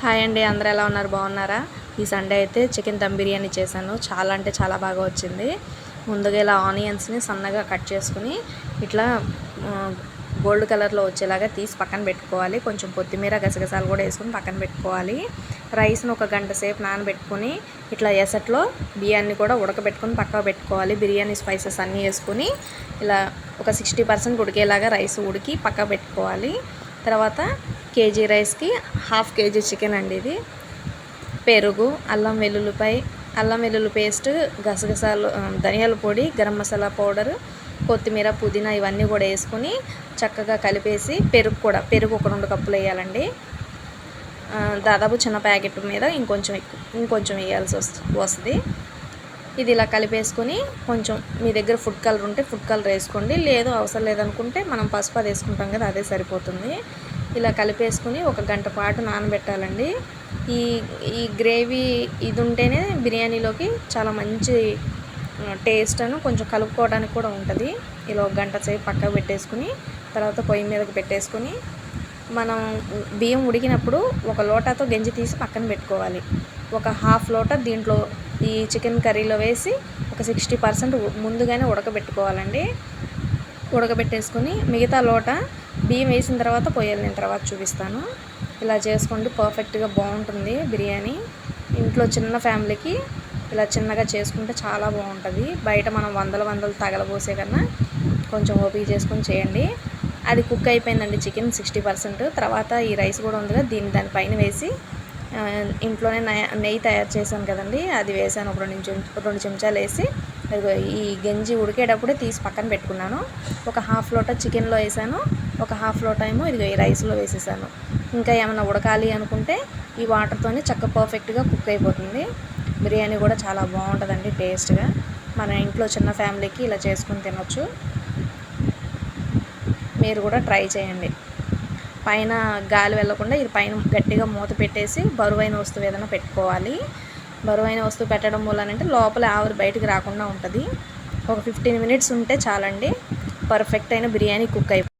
Hi అండి, అందరూ ఎలా ఉన్నారు? బాగున్నారా? ఈ సండే అయితే చికెన్ దమ్ బిర్యానీ చేశాను. చాలా అంటే చాలా బాగా వచ్చింది. ముందుగా ఇలా ఆనియన్స్ని సన్నగా కట్ చేసుకుని ఇట్లా గోల్డ్ కలర్లో వచ్చేలాగా తీసి పక్కన పెట్టుకోవాలి. కొంచెం కొత్తిమీర గసగసాలు కూడా వేసుకుని పక్కన పెట్టుకోవాలి. రైస్ను ఒక గంట సేపు నానబెట్టుకుని ఇట్లా ఎసట్లో బియ్యాన్ని కూడా ఉడకబెట్టుకుని పక్కన పెట్టుకోవాలి. బిర్యానీ స్పైసెస్ అన్నీ వేసుకుని ఇలా ఒక 60% ఉడికేలాగా రైస్ ఉడికి పక్కన పెట్టుకోవాలి. తర్వాత కేజీ రైస్కి హాఫ్ కేజీ చికెన్ అండి ఇది. పెరుగు, అల్లం వెల్లుల్లి పేస్ట్, గసగసాలు, ధనియాల పొడి, గరం మసాలా పౌడరు, కొత్తిమీర, పుదీనా ఇవన్నీ కూడా వేసుకొని చక్కగా కలిపేసి పెరుగు ఒక 2 కప్పులు వేయాలండి. దాదాపు చిన్న ప్యాకెట్ మీద ఇంకొంచెం వేయాల్సి వస్తుంది. ఇది ఇలా కలిపేసుకొని కొంచెం మీ దగ్గర ఫుడ్ కలర్ ఉంటే ఫుడ్ కలర్ వేసుకోండి. లేదు అవసరం లేదనుకుంటే మనం పసుపు అది వేసుకుంటాం కదా, అదే సరిపోతుంది. ఇలా కలిపేసుకుని ఒక గంట పాటు నానబెట్టాలండి. ఈ గ్రేవీ ఇది ఉంటేనే బిర్యానీలోకి చాలా మంచి టేస్ట్ కొంచెం కలుపుకోవడానికి కూడా ఉంటుంది. ఇలా ఒక గంట సేపు పక్కకు పెట్టేసుకుని తర్వాత పొయ్యి మీదకి పెట్టేసుకుని మనం బియ్యం ఉడికినప్పుడు ఒక లోటాతో గంజి తీసి పక్కన పెట్టుకోవాలి. ఒక హాఫ్ లోటా దీంట్లో ఈ చికెన్ కర్రీలో వేసి ఒక 60% ముందుగానే ఉడకబెట్టుకోవాలండి. ఉడకబెట్టేసుకొని మిగతా లోటా బియ్యం వేసిన తర్వాత పొయ్యాలి. నేను తర్వాత చూపిస్తాను. ఇలా చేసుకోండి, పర్ఫెక్ట్గా బాగుంటుంది బిర్యానీ. ఇంట్లో చిన్న ఫ్యామిలీకి ఇలా చిన్నగా చేసుకుంటే చాలా బాగుంటుంది. బయట మనం వందలు తగలబోసే కన్నా కొంచెం ఓపిక చేసుకొని చేయండి. అది కుక్ అయిపోయిందండి చికెన్ 60%. తర్వాత ఈ రైస్ కూడా ఉందిగా దానిపైన వేసి ఇంట్లోనే నెయ్యి తయారు చేశాను కదండి, అది వేసాను. ఒక 2 చెంచాలు వేసి ఈ గంజి ఉడికేటప్పుడే తీసి పక్కన పెట్టుకున్నాను. ఒక హాఫ్ లోటా చికెన్లో వేసాను, ఒక హాఫ్ లోటా ఏమో ఈ రైస్లో వేసేసాను. ఇంకా ఏమైనా ఉడకాలి అనుకుంటే ఈ వాటర్తోనే పర్ఫెక్ట్గా కుక్ అయిపోతుంది. బిర్యానీ కూడా చాలా బాగుంటుందండి టేస్ట్గా. మన ఇంట్లో చిన్న ఫ్యామిలీకి ఇలా చేసుకుని తినొచ్చు. మీరు కూడా ట్రై చేయండి. పైన గాలి వెళ్ళకుండా ఇది పైన గట్టిగా మూత పెట్టేసి బరువైన వస్తువు ఏదైనా పెట్టుకోవాలి. బరువైన వస్తువు పెట్టడం వల్లనంటే లోపల ఆవిరి బయటికి రాకుండా ఉంటుంది. ఒక 15 మినిట్స్ ఉంటే చాలండి, పర్ఫెక్ట్ అయిన బిర్యానీ కుక్ అయిపోతుంది.